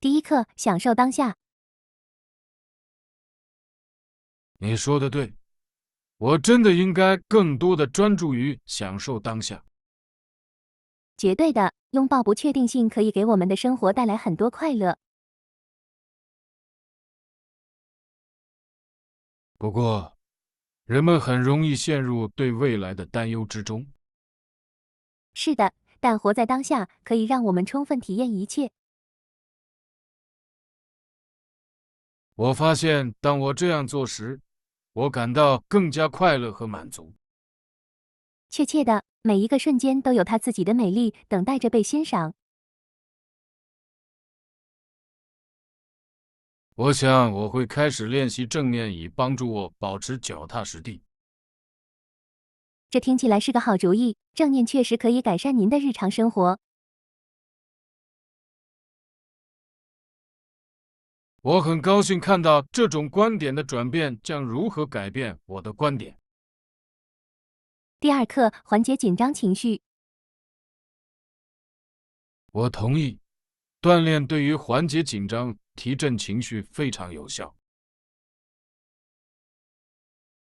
第一课，享受当下。你说的对，我真的应该更多的专注于享受当下。绝对的，拥抱不确定性可以给我们的生活带来很多快乐。不过，人们很容易陷入对未来的担忧之中。是的，但活在当下可以让我们充分体验一切。我发现，当我这样做时，我感到更加快乐和满足。确切的，每一个瞬间都有它自己的美丽，等待着被欣赏。我想我会开始练习正念，以帮助我保持脚踏实地。这听起来是个好主意，正念确实可以改善您的日常生活。我很高兴看到这种观点的转变将如何改变我的观点。第二课，缓解紧张情绪。我同意，锻炼对于缓解紧张、提振情绪非常有效。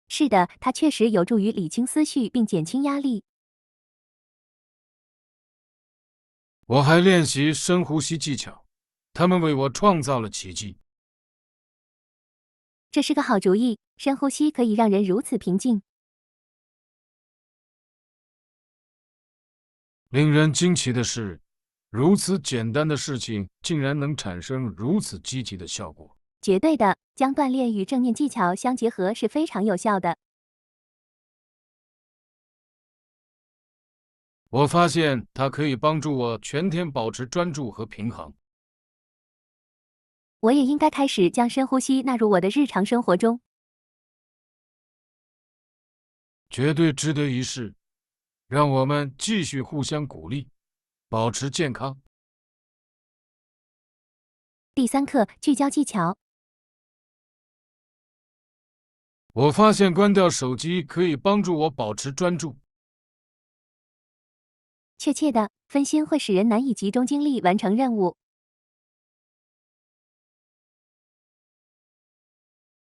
是的，它确实有助于理清思绪并减轻压力。我还练习深呼吸技巧，他们为我创造了奇迹。这是个好主意，深呼吸可以让人如此平静。令人惊奇的是，如此简单的事情竟然能产生如此积极的效果。绝对的，将锻炼与正念技巧相结合是非常有效的。我发现它可以帮助我全天保持专注和平衡。我也应该开始将深呼吸纳入我的日常生活中。绝对值得一试。让我们继续互相鼓励，保持健康。第三课，聚焦技巧。我发现关掉手机可以帮助我保持专注。确切的，分心会使人难以集中精力完成任务。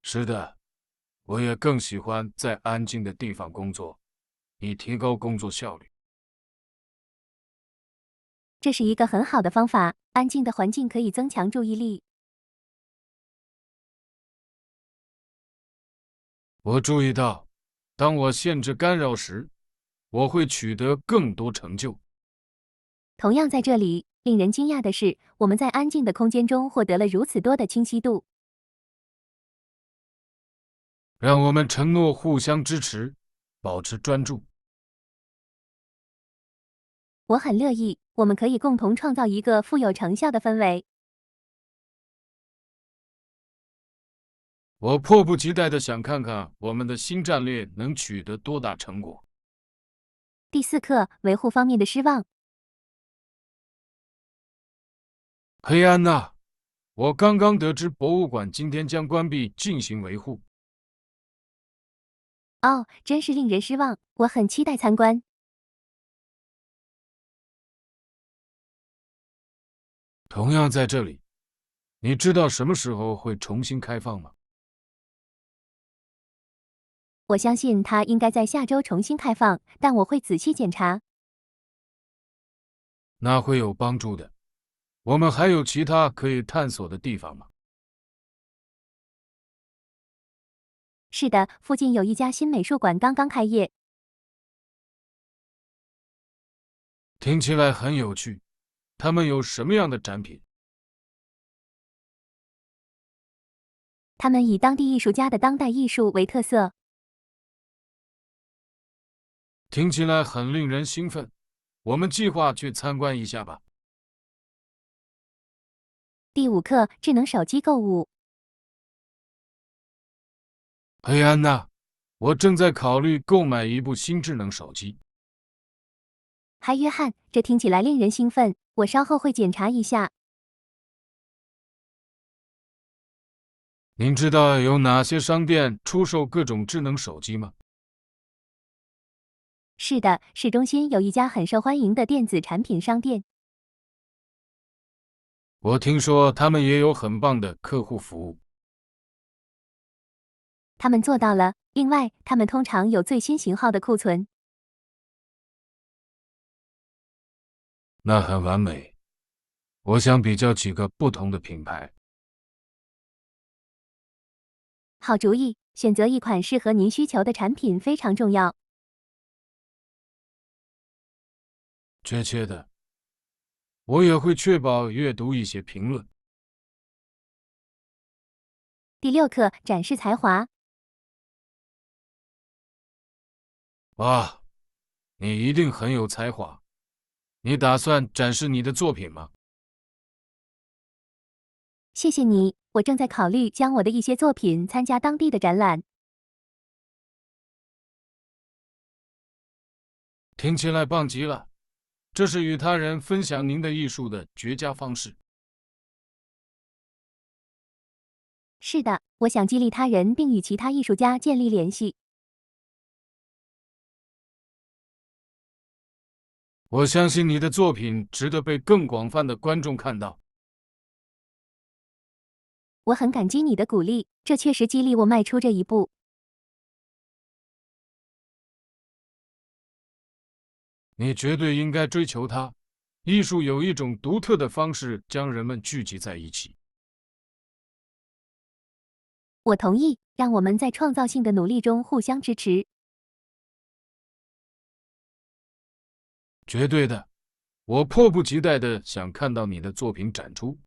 是的，我也更喜欢在安静的地方工作，以提高工作效率。这是一个很好的方法，安静的环境可以增强注意力。我注意到，当我限制干扰时，我会取得更多成就。同样在这里，令人惊讶的是，我们在安静的空间中获得了如此多的清晰度。让我们承诺互相支持，保持专注。我很乐意，我们可以共同创造一个富有成效的氛围。我迫不及待地想看看我们的新战略能取得多大成果。第四课，维护方面的失望。佩安娜，我刚刚得知博物馆今天将关闭进行维护。哦，真是令人失望，我很期待参观。同样在这里，你知道什么时候会重新开放吗？我相信它应该在下周重新开放，但我会仔细检查。那会有帮助的。我们还有其他可以探索的地方吗？是的，附近有一家新美术馆刚刚开业。听起来很有趣。他们有什么样的展品？他们以当地艺术家的当代艺术为特色。听起来很令人兴奋。我们计划去参观一下吧。第五课，智能手机购物。佩安娜，我正在考虑购买一部新智能手机。嗨，约翰，这听起来令人兴奋，我稍后会检查一下。您知道有哪些商店出售各种智能手机吗？是的，市中心有一家很受欢迎的电子产品商店。我听说他们也有很棒的客户服务。他们做到了。另外，他们通常有最新型号的库存。那很完美。我想比较几个不同的品牌。好主意，选择一款适合您需求的产品非常重要。确切的，我也会确保阅读一些评论。第6课，展示才华。哇，你一定很有才华。你打算展示你的作品吗？谢谢你，我正在考虑将我的一些作品参加当地的展览。听起来棒极了，这是与他人分享您的艺术的绝佳方式。是的，我想激励他人并与其他艺术家建立联系。我相信你的作品值得被更广泛的观众看到。我很感激你的鼓励，这确实激励我迈出这一步。你绝对应该追求它。艺术有一种独特的方式将人们聚集在一起。我同意，让我们在创造性的努力中互相支持。绝对的，我迫不及待地想看到你的作品展出。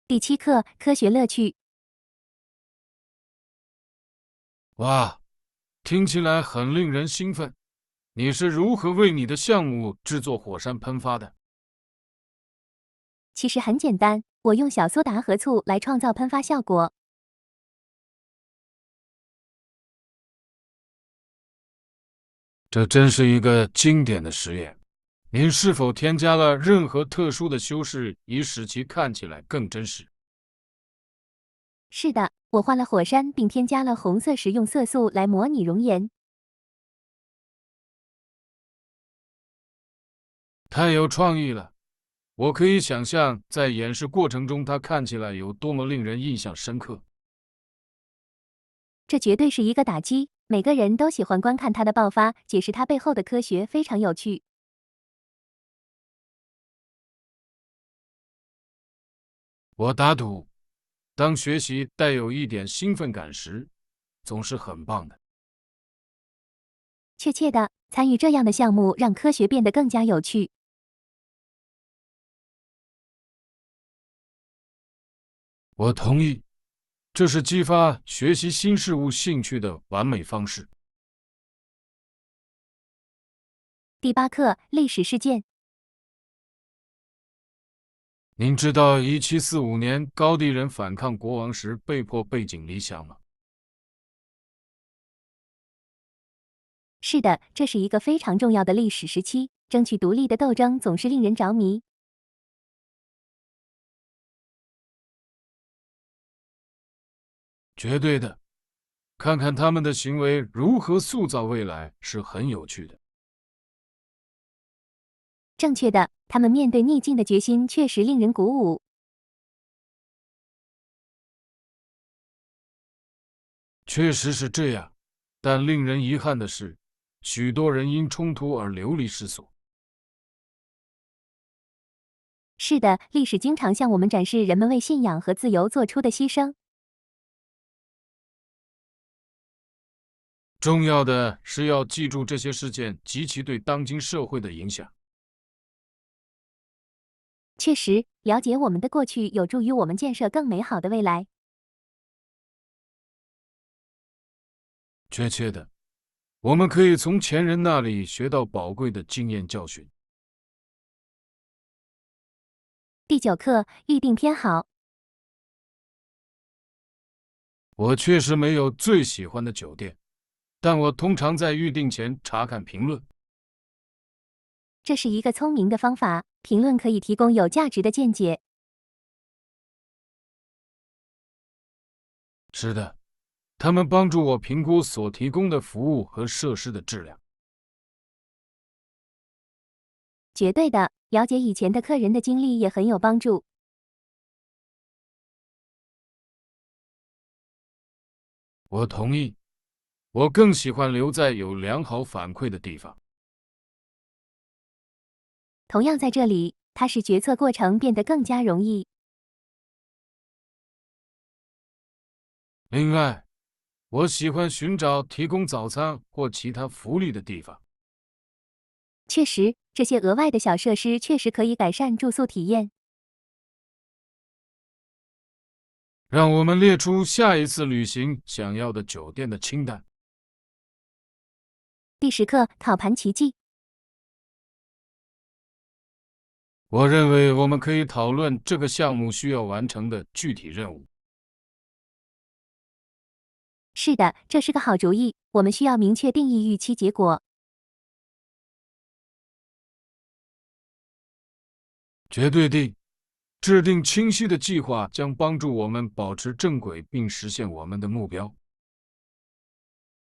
第7课，科学乐趣。哇，听起来很令人兴奋。你是如何为你的项目制作火山喷发的？其实很简单，我用小苏打和醋来创造喷发效果。这真是一个经典的实验。您是否添加了任何特殊的修饰，以使其看起来更真实？是的，我画了火山，并添加了红色食用色素来模拟熔岩。太有创意了！我可以想象，在演示过程中，它看起来有多么令人印象深刻。这绝对是一个打击，每个人都喜欢观看它的爆发，解释它背后的科学非常有趣。我打赌，当学习带有一点兴奋感时，总是很棒的。确切的，参与这样的项目让科学变得更加有趣。我同意，这是激发学习新事物兴趣的完美方式。第8课，历史事件。您知道1745年高地人反抗国王时被迫背井离乡吗？是的，这是一个非常重要的历史时期，争取独立的斗争总是令人着迷。绝对的，看看他们的行为如何塑造未来是很有趣的。正确的，他们面对逆境的决心确实令人鼓舞。确实是这样，但令人遗憾的是，许多人因冲突而流离失所。是的，历史经常向我们展示人们为信仰和自由做出的牺牲。重要的是要记住这些事件及其对当今社会的影响。确实，了解我们的过去有助于我们建设更美好的未来。确切的，我们可以从前人那里学到宝贵的经验教训。第9课，预定偏好。我确实没有最喜欢的酒店，但我通常在预订前查看评论。这是一个聪明的方法，评论可以提供有价值的见解。是的，他们帮助我评估所提供的服务和设施的质量。绝对的，了解以前的客人的经历也很有帮助。我同意，我更喜欢留在有良好反馈的地方。同样在这里，它使决策过程变得更加容易。另外，我喜欢寻找提供早餐或其他福利的地方。确实，这些额外的小设施确实可以改善住宿体验。让我们列出下一次旅行想要的酒店的清单。第10课，烤盘奇迹。我认为我们可以讨论这个项目需要完成的具体任务。是的，这是个好主意。我们需要明确定义预期结果。绝对地，制定清晰的计划将帮助我们保持正轨并实现我们的目标。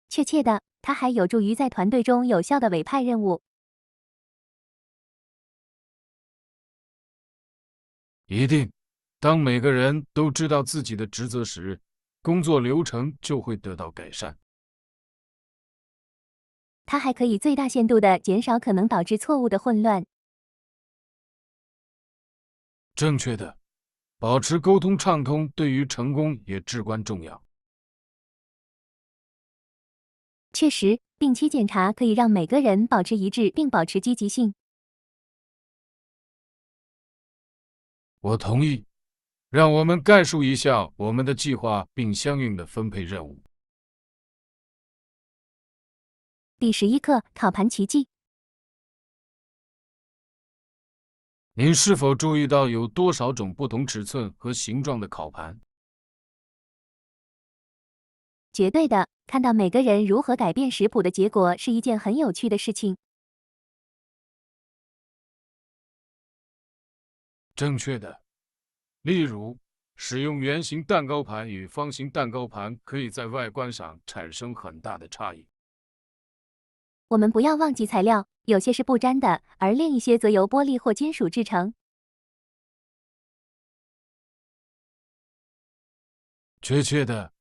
确切的，它还有助于在团队中有效的委派任务。一定，当每个人都知道自己的职责时，工作流程就会得到改善。它还可以最大限度地减少可能导致错误的混乱。正确的，保持沟通畅通对于成功也至关重要。确实，定期检查可以让每个人保持一致并保持积极性。我同意。让我们概述一下我们的计划，并相应的分配任务。第11课，烤盘奇迹。您是否注意到有多少种不同尺寸和形状的烤盘？绝对的，看到每个人如何改变食谱的结果是一件很有趣的事情。正确的。例如，使用圆形蛋糕盘与方形蛋糕盘可以在外观上产生很大的差异。我们不要忘记材料，有些是不粘的，而另一些则由玻璃或金属制成。确切的，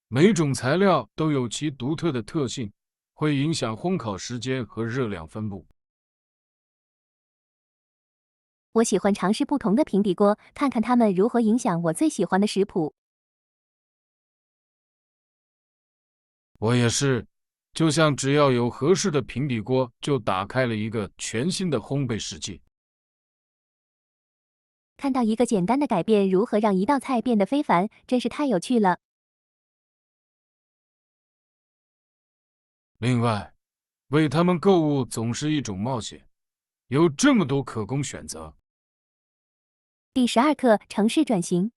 每种材料都有其独特的特性，会影响烘烤时间和热量分布。我喜欢尝试不同的平底锅，看看它们如何影响我最喜欢的食谱。我也是，就像只要有合适的平底锅，就打开了一个全新的烘焙世界。看到一个简单的改变如何让一道菜变得非凡，真是太有趣了。另外，为他们购物总是一种冒险，有这么多可供选择。第12课，城市转型。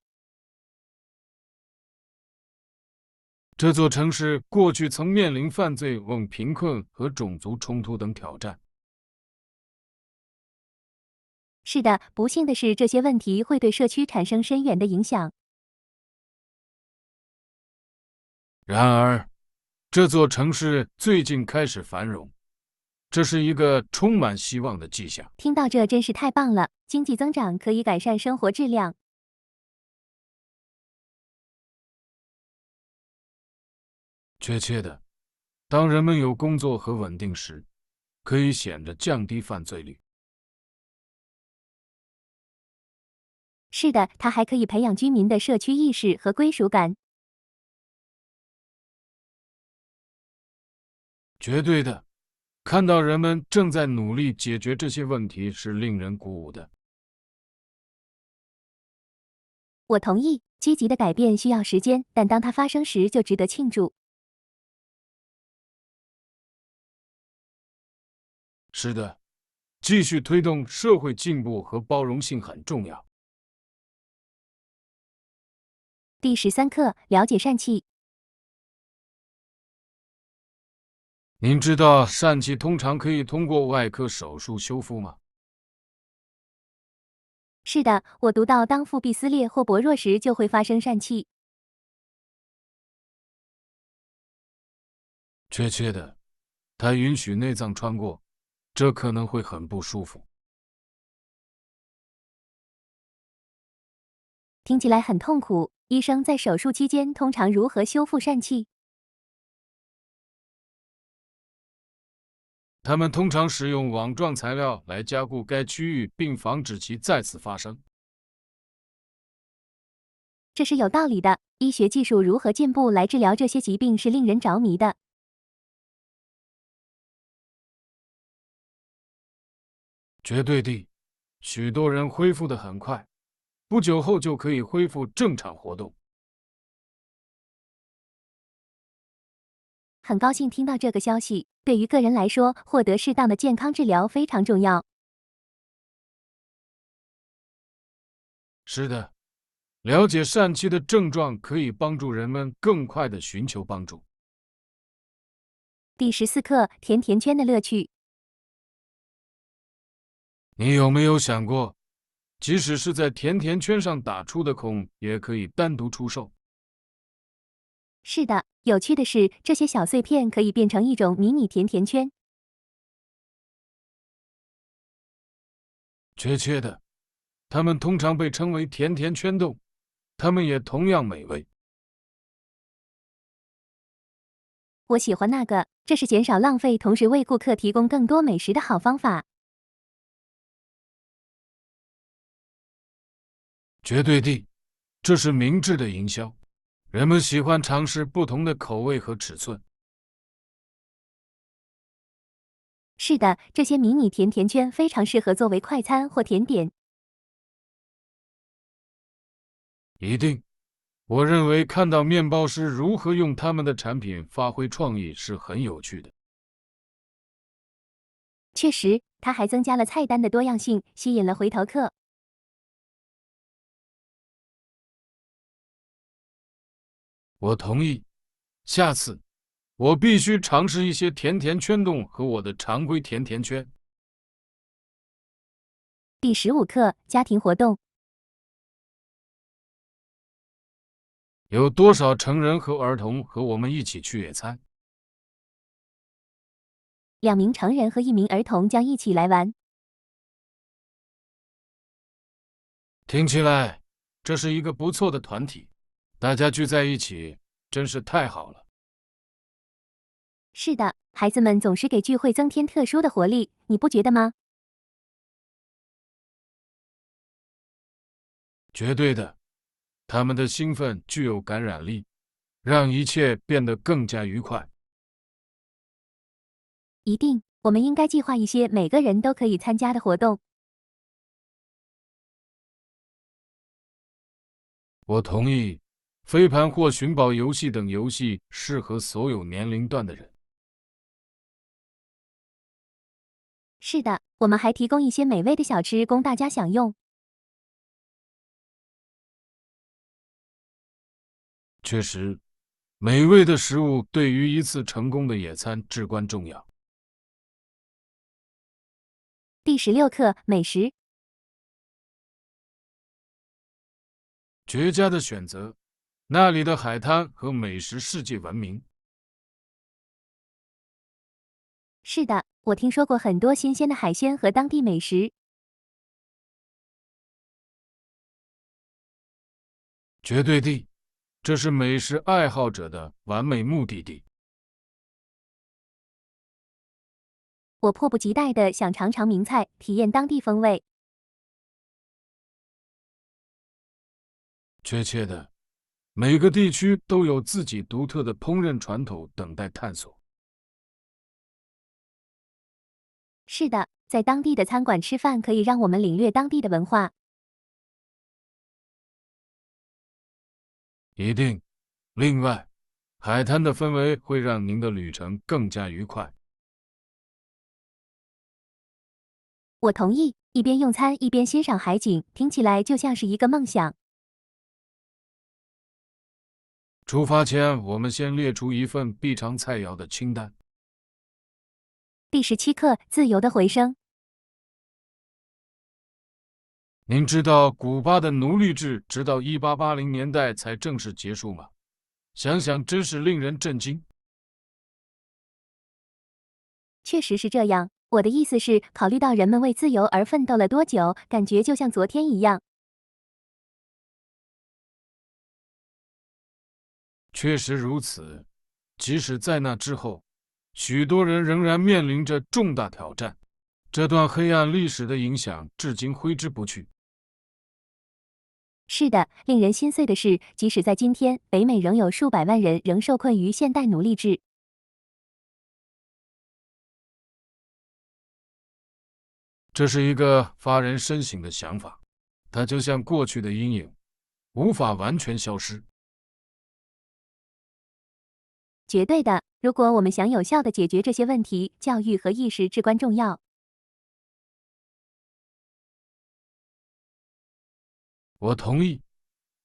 这座城市过去曾面临犯罪、贫困和种族冲突等挑战。是的，不幸的是，这些问题会对社区产生深远的影响。然而，这座城市最近开始繁荣，这是一个充满希望的迹象。听到这真是太棒了，经济增长可以改善生活质量。确切的，当人们有工作和稳定时，可以显着降低犯罪率。是的，它还可以培养居民的社区意识和归属感。绝对的，看到人们正在努力解决这些问题是令人鼓舞的。我同意，积极的改变需要时间，但当它发生时就值得庆祝。是的，继续推动社会进步和包容性很重要。第13课，了解疝气。您知道疝气通常可以通过外科手术修复吗？是的，我读到当腹壁撕裂或薄弱时就会发生疝气。确切的，它允许内脏穿过，这可能会很不舒服。听起来很痛苦。医生在手术期间通常如何修复疝气？他们通常使用网状材料来加固该区域，并防止其再次发生。这是有道理的。医学技术如何进步来治疗这些疾病是令人着迷的。绝对的，许多人恢复得很快，不久后就可以恢复正常活动。很高兴听到这个消息。对于个人来说，获得适当的健康治疗非常重要。是的，了解疝气的症状可以帮助人们更快地寻求帮助。第14课：甜甜圈的乐趣。你有没有想过，即使是在甜甜圈上打出的孔，也可以单独出售？是的，有趣的是，这些小碎片可以变成一种迷你甜甜圈。确切的，它们通常被称为甜甜圈冻，它们也同样美味。我喜欢那个，这是减少浪费，同时为顾客提供更多美食的好方法。绝对的，这是明智的营销。人们喜欢尝试不同的口味和尺寸。是的，这些迷你甜甜圈非常适合作为快餐或甜点。一定，我认为看到面包师如何用他们的产品发挥创意是很有趣的。确实，它还增加了菜单的多样性，吸引了回头客。我同意，下次我必须尝试一些甜甜圈冻和我的常规甜甜圈。第15课：家庭活动。有多少成人和儿童和我们一起去野餐2名成人和1名儿童将一起来玩。听起来这是一个不错的团体，大家聚在一起真是太好了。是的，孩子们总是给聚会增添特殊的活力，你不觉得吗？绝对的，他们的兴奋具有感染力，让一切变得更加愉快。一定，我们应该计划一些每个人都可以参加的活动。我同意，飞盘或寻宝游戏等游戏适合所有年龄段的人。是的，我们还提供一些美味的小吃供大家享用。确实，美味的食物对于一次成功的野餐至关重要。第16课：美食。绝佳的选择，那里的海滩和美食世界闻名。是的，我听说过很多新鲜的海鲜和当地美食。绝对的，这是美食爱好者的完美目的地。我迫不及待地想尝尝名菜，体验当地风味。确切的，每个地区都有自己独特的烹饪传统等待探索。是的，在当地的餐馆吃饭可以让我们领略当地的文化。一定。另外，海滩的氛围会让您的旅程更加愉快。我同意，一边用餐一边欣赏海景，听起来就像是一个梦想。出发前，我们先列出一份必尝菜肴的清单。第17课：自由的回声。您知道古巴的奴隶制直到1880年代才正式结束吗？想想真是令人震惊。确实是这样。我的意思是，考虑到人们为自由而奋斗了多久，感觉就像昨天一样。确实如此，即使在那之后，许多人仍然面临着重大挑战。这段黑暗历史的影响至今挥之不去。是的，令人心碎的是，即使在今天，北美仍有数百万人仍受困于现代奴隶制。这是一个发人深省的想法，它就像过去的阴影，无法完全消失。绝对的，如果我们想有效地解决这些问题，教育和意识至关重要。我同意。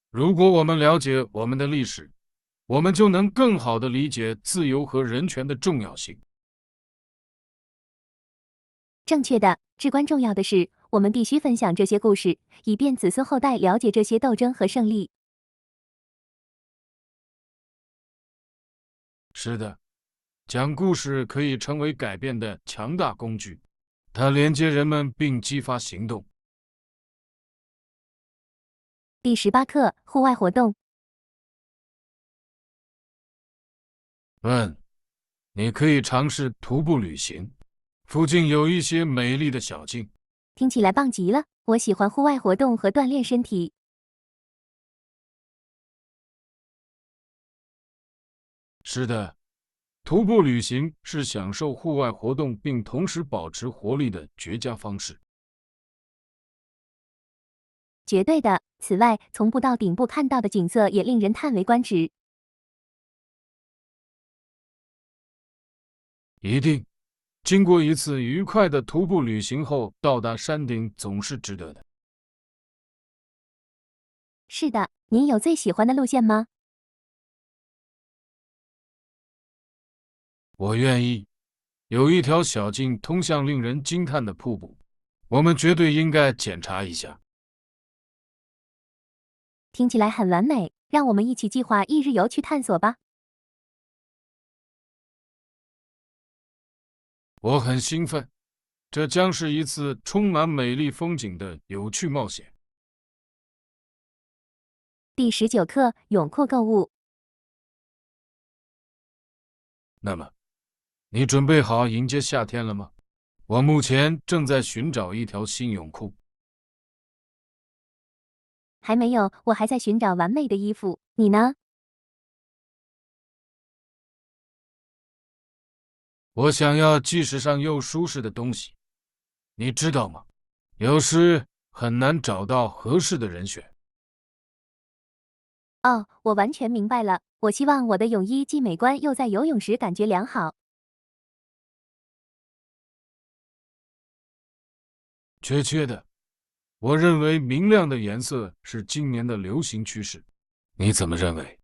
如果我们了解我们的历史，我们就能更好地理解自由和人权的重要性。正确的，至关重要的是，我们必须分享这些故事，以便子孙后代了解这些斗争和胜利。是的，讲故事可以成为改变的强大工具，它连接人们并激发行动。第18课：户外活动。你可以尝试徒步旅行，附近有一些美丽的小径。听起来棒极了！我喜欢户外活动和锻炼身体。是的，徒步旅行是享受户外活动并同时保持活力的绝佳方式。绝对的。此外，从步道顶部看到的景色也令人叹为观止。一定，经过一次愉快的徒步旅行后，到达山顶总是值得的。是的，您有最喜欢的路线吗？我愿意。有一条小径通向令人惊叹的瀑布，我们绝对应该检查一下。听起来很完美，让我们一起计划一日游去探索吧。我很兴奋，这将是一次充满美丽风景的有趣冒险。第19课：泳裤购物。那么，你准备好迎接夏天了吗？我目前正在寻找一条新泳裤。还没有，我还在寻找完美的衣服。你呢？我想要既时尚又舒适的东西，你知道吗？有时很难找到合适的人选。哦，我完全明白了。我希望我的泳衣既美观又在游泳时感觉良好。确切的，我认为明亮的颜色是今年的流行趋势。你怎么认为？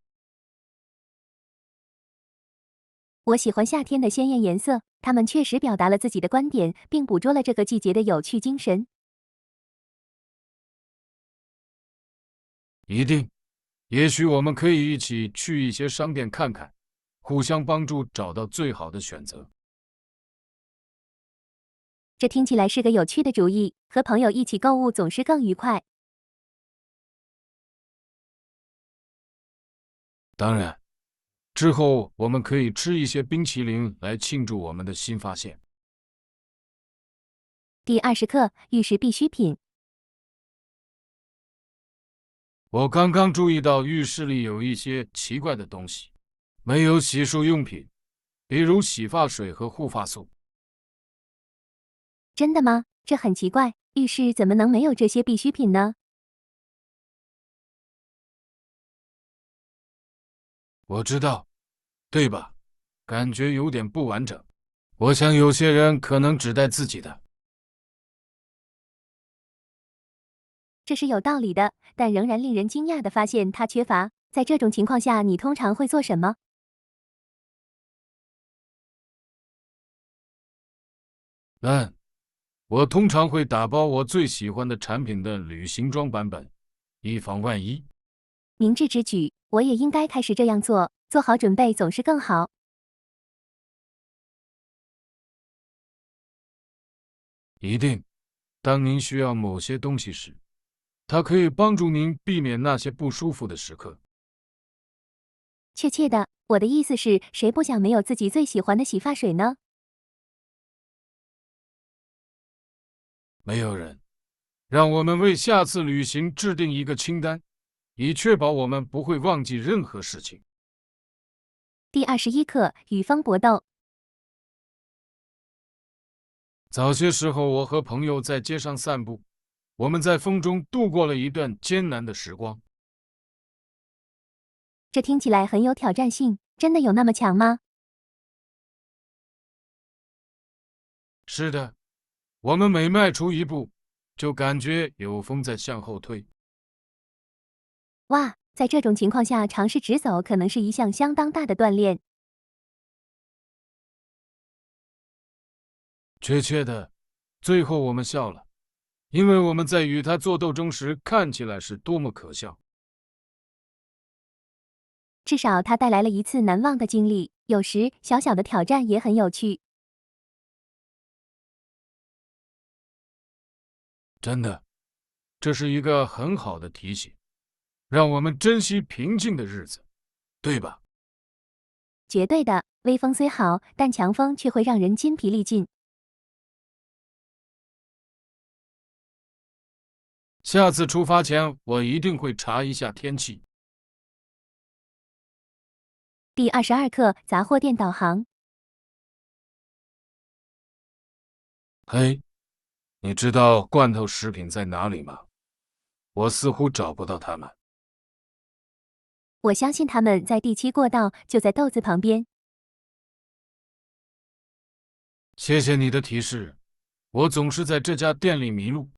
我喜欢夏天的鲜艳颜色，它们确实表达了自己的观点，并捕捉了这个季节的有趣精神。一定。也许我们可以一起去一些商店看看，互相帮助找到最好的选择。这听起来是个有趣的主意，和朋友一起购物总是更愉快。当然，之后我们可以吃一些冰淇淋来庆祝我们的新发现。第20课：浴室必需品。我刚刚注意到浴室里有一些奇怪的东西，没有洗漱用品，比如洗发水和护发素。真的吗？这很奇怪，浴室怎么能没有这些必需品呢？我知道，对吧？感觉有点不完整。我想有些人可能只带自己的。这是有道理的，但仍然令人惊讶地发现它缺乏。在这种情况下，你通常会做什么？我通常会打包我最喜欢的产品的旅行装版本，以防万一。明智之举，我也应该开始这样做。做好准备总是更好。一定，当您需要某些东西时，它可以帮助您避免那些不舒服的时刻。确切的，我的意思是，谁不想没有自己最喜欢的洗发水呢？没有人。让我们为下次旅行制定一个清单，以确保我们不会忘记任何事情。第21课与风搏斗。早些时候，我和朋友在街上散步，我们在风中度过了一段艰难的时光。这听起来很有挑战性，真的有那么强吗？是的，我们每迈出一步，就感觉有风在向后推。哇，在这种情况下尝试直走可能是一项相当大的锻炼。确切的，最后我们笑了，因为我们在与他做斗争时看起来是多么可笑。至少它带来了一次难忘的经历，有时小小的挑战也很有趣。真的，这是一个很好的提醒，让我们珍惜平静的日子，对吧？绝对的，微风虽好，但强风却会让人筋疲力尽。下次出发前，我一定会查一下天气。第22课杂货店导航。嘿，你知道罐头食品在哪里吗？我似乎找不到它们。我相信他们在第7过道，就在豆子旁边。谢谢你的提示，我总是在这家店里迷路。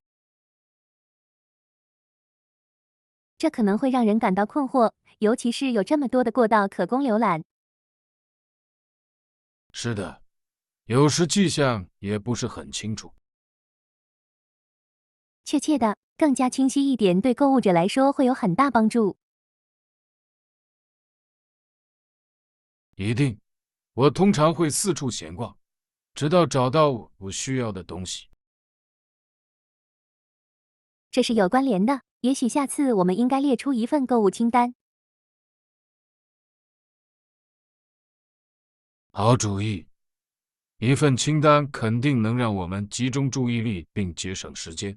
这可能会让人感到困惑，尤其是有这么多的过道可供浏览。是的，有时迹象也不是很清楚。确切的，更加清晰一点对购物者来说会有很大帮助。一定，我通常会四处闲逛，直到找到我需要的东西。这是有关联的，也许下次我们应该列出一份购物清单。好主意，一份清单肯定能让我们集中注意力并节省时间。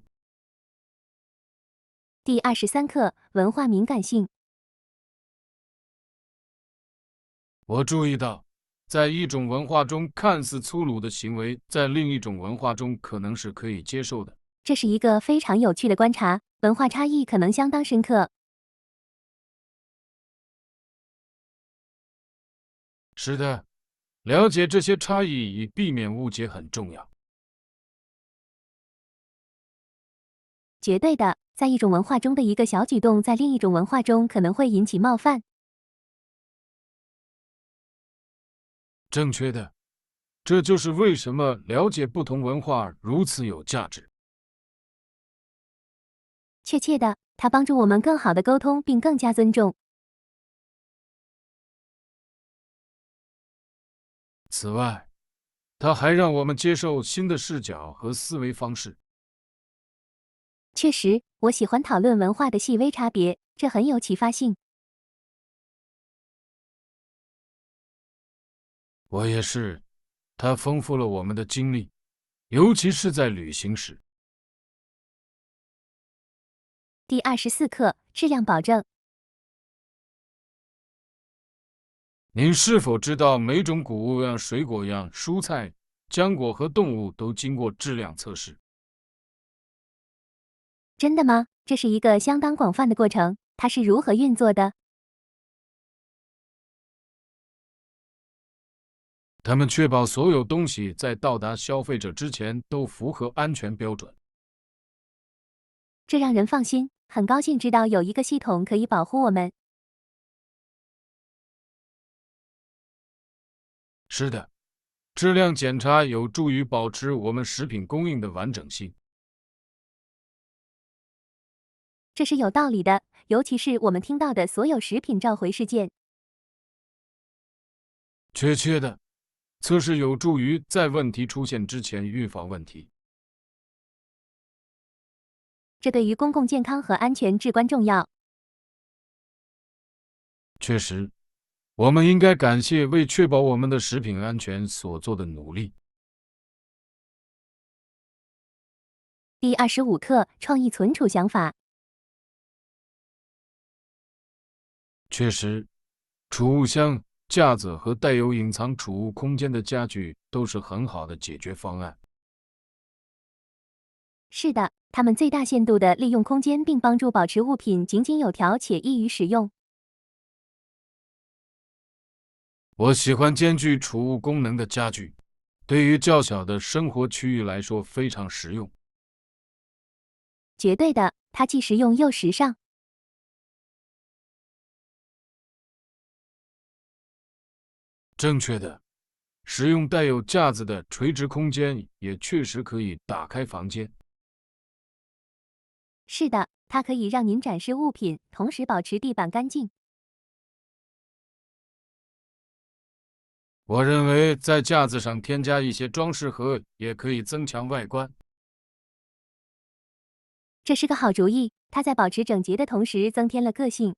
第23课文化敏感性。我注意到，在一种文化中看似粗鲁的行为，在另一种文化中可能是可以接受的。这是一个非常有趣的观察，文化差异可能相当深刻。是的，了解这些差异以避免误解很重要。绝对的，在一种文化中的一个小举动，在另一种文化中可能会引起冒犯。正确的，这就是为什么了解不同文化如此有价值。确切的，它帮助我们更好的沟通并更加尊重。此外，它还让我们接受新的视角和思维方式。确实，我喜欢讨论文化的细微差别，这很有启发性。我也是，它丰富了我们的经历，尤其是在旅行时。第24课质量保证。您是否知道每种谷物样、水果样、蔬菜、浆果和动物都经过质量测试？真的吗？这是一个相当广泛的过程，它是如何运作的？他们确保所有东西在到达消费者之前都符合安全标准。这让人放心，很高兴知道有一个系统可以保护我们。是的，质量检查有助于保持我们食品供应的完整性。这是有道理的，尤其是我们听到的所有食品召回事件。确切的，测试有助于在问题出现之前预防问题。这对于公共健康和安全至关重要。确实，我们应该感谢为确保我们的食品安全所做的努力。第25课，创意存储想法。确实，储物箱、架子和带有隐藏储物空间的家具都是很好的解决方案。是的，它们最大限度地利用空间，并帮助保持物品井井有条且易于使用。我喜欢兼具储物功能的家具，对于较小的生活区域来说非常实用。绝对的，它既实用又时尚。正确的，使用带有架子的垂直空间也确实可以打开房间。是的，它可以让您展示物品，同时保持地板干净。我认为在架子上添加一些装饰盒也可以增强外观。这是个好主意，它在保持整洁的同时增添了个性。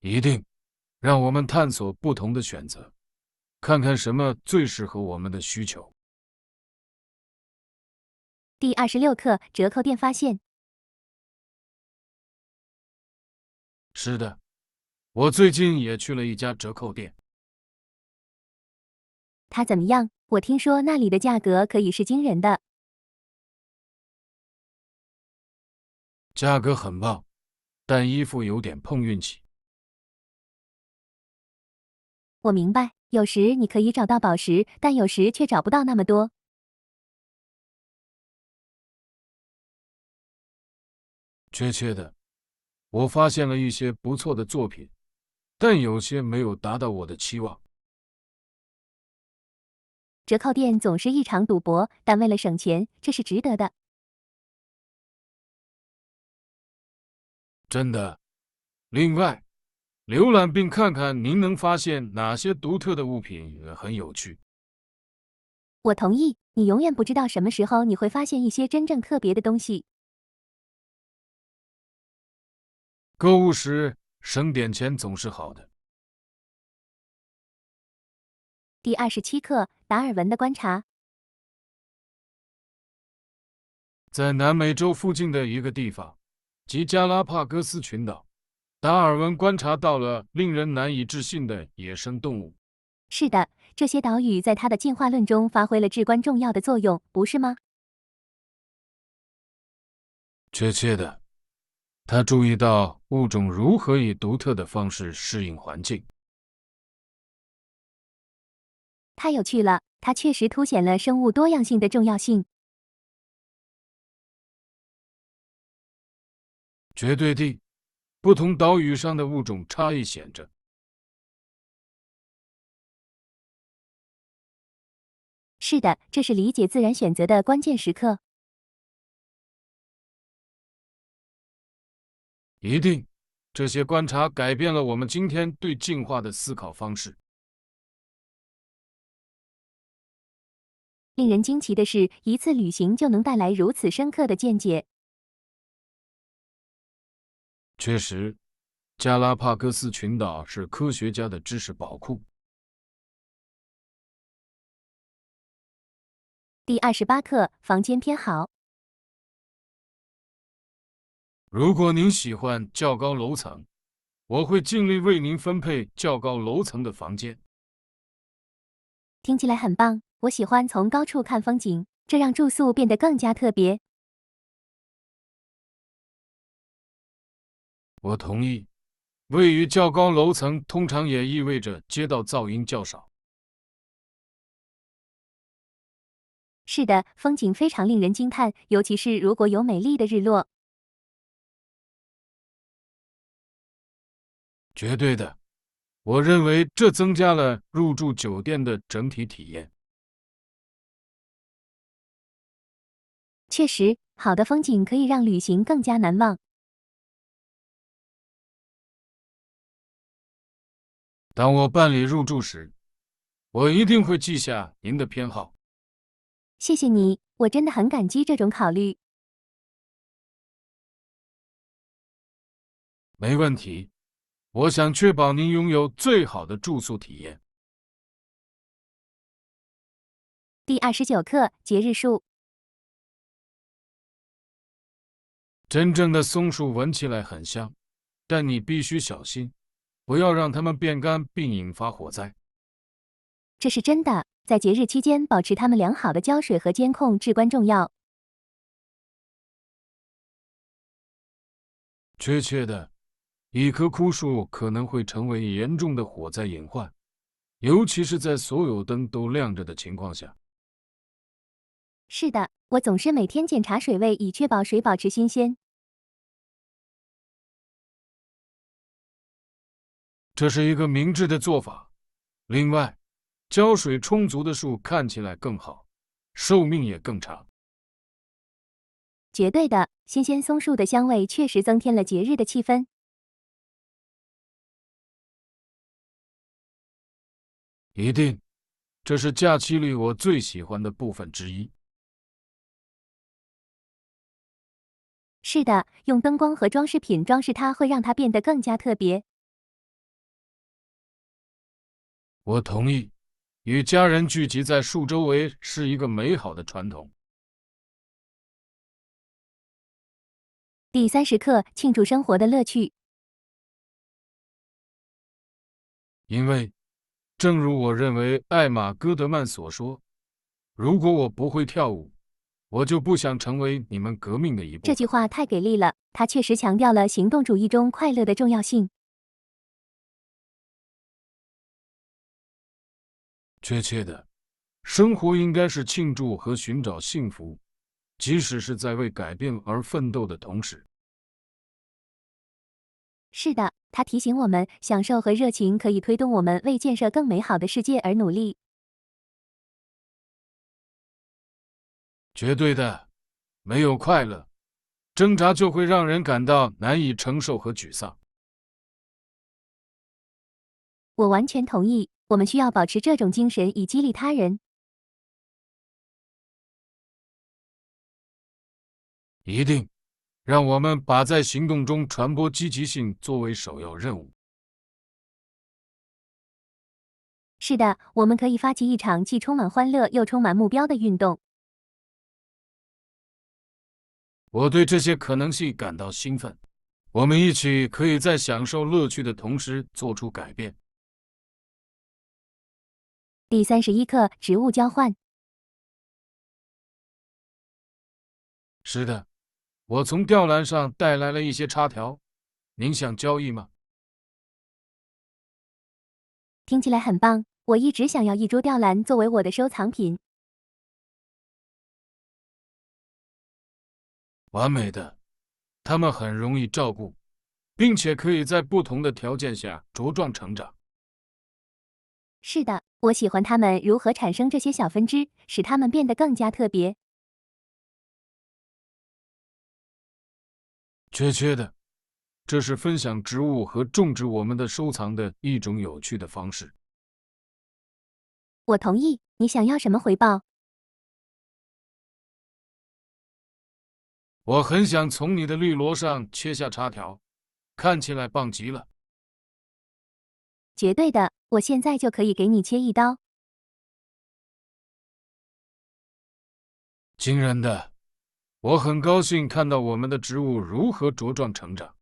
一定，让我们探索不同的选择，看看什么最适合我们的需求。第26课，折扣店发现。是的，我最近也去了一家折扣店。它怎么样？我听说那里的价格可以是惊人的。价格很棒，但衣服有点碰运气。我明白，有时你可以找到宝石，但有时却找不到那么多。确切的，我发现了一些不错的作品，但有些没有达到我的期望。折扣店总是一场赌博，但为了省钱，这是值得的。真的。另外，浏览并看看您能发现哪些独特的物品也很有趣。我同意，你永远不知道什么时候你会发现一些真正特别的东西。购物时省点钱总是好的。第27课，达尔文的观察。在南美洲附近的一个地方，即加拉帕戈斯群岛，达尔文观察到了令人难以置信的野生动物。是的，这些岛屿在他的进化论中发挥了至关重要的作用，不是吗？确切的，他注意到物种如何以独特的方式适应环境。太有趣了，它确实凸显了生物多样性的重要性。绝对地，不同岛屿上的物种差异显着。是的，这是理解自然选择的关键时刻。一定，这些观察改变了我们今天对进化的思考方式。令人惊奇的是，一次旅行就能带来如此深刻的见解。确实，加拉帕戈斯群岛是科学家的知识宝库。第28课，房间偏好。如果您喜欢较高楼层，我会尽力为您分配较高楼层的房间。听起来很棒，我喜欢从高处看风景，这让住宿变得更加特别。我同意，位于较高楼层通常也意味着街道噪音较少。是的，风景非常令人惊叹，尤其是如果有美丽的日落。绝对的，我认为这增加了入住酒店的整体体验。确实，好的风景可以让旅行更加难忘。当我办理入住时，我一定会记下您的偏好。谢谢你，我真的很感激这种考虑。没问题。我想确保您拥有最好的住宿体验。第29课节日树。真正的松树闻起来很香，但你必须小心，不要让它们变干并引发火灾。这是真的，在节日期间保持它们良好的浇水和监控至关重要。确切的，一棵枯树可能会成为严重的火灾隐患，尤其是在所有灯都亮着的情况下。是的，我总是每天检查水位，以确保水保持新鲜。这是一个明智的做法。另外，浇水充足的树看起来更好，寿命也更长。绝对的，新鲜松树的香味确实增添了节日的气氛。一定，这是假期里我最喜欢的部分之一。是的，用灯光和装饰品装饰它，会让它变得更加特别。我同意，与家人聚集在树周围是一个美好的传统。第30课庆祝生活的乐趣。因为，正如我认为艾玛·戈德曼所说，如果我不会跳舞，我就不想成为你们革命的一部分。这句话太给力了，它确实强调了行动主义中快乐的重要性。确切的，生活应该是庆祝和寻找幸福，即使是在为改变而奋斗的同时。是的，它提醒我们，享受和热情可以推动我们为建设更美好的世界而努力。绝对的，没有快乐，挣扎就会让人感到难以承受和沮丧。我完全同意，我们需要保持这种精神以激励他人。一定，让我们把在行动中传播积极性作为首要任务。是的，我们可以发起一场既充满欢乐又充满目标的运动。我对这些可能性感到兴奋。我们一起可以在享受乐趣的同时做出改变。第31课植物交换。是的，我从吊篮上带来了一些插条，您想交易吗？听起来很棒，我一直想要一株吊兰作为我的收藏品。完美的，它们很容易照顾，并且可以在不同的条件下茁壮成长。是的，我喜欢它们如何产生这些小分支，使它们变得更加特别。确切的，这是分享植物和种植我们的收藏的一种有趣的方式。我同意。你想要什么回报？我很想从你的绿萝上切下插条，看起来棒极了。绝对的，我现在就可以给你切一刀。惊人的，我很高兴看到我们的植物如何茁壮成长。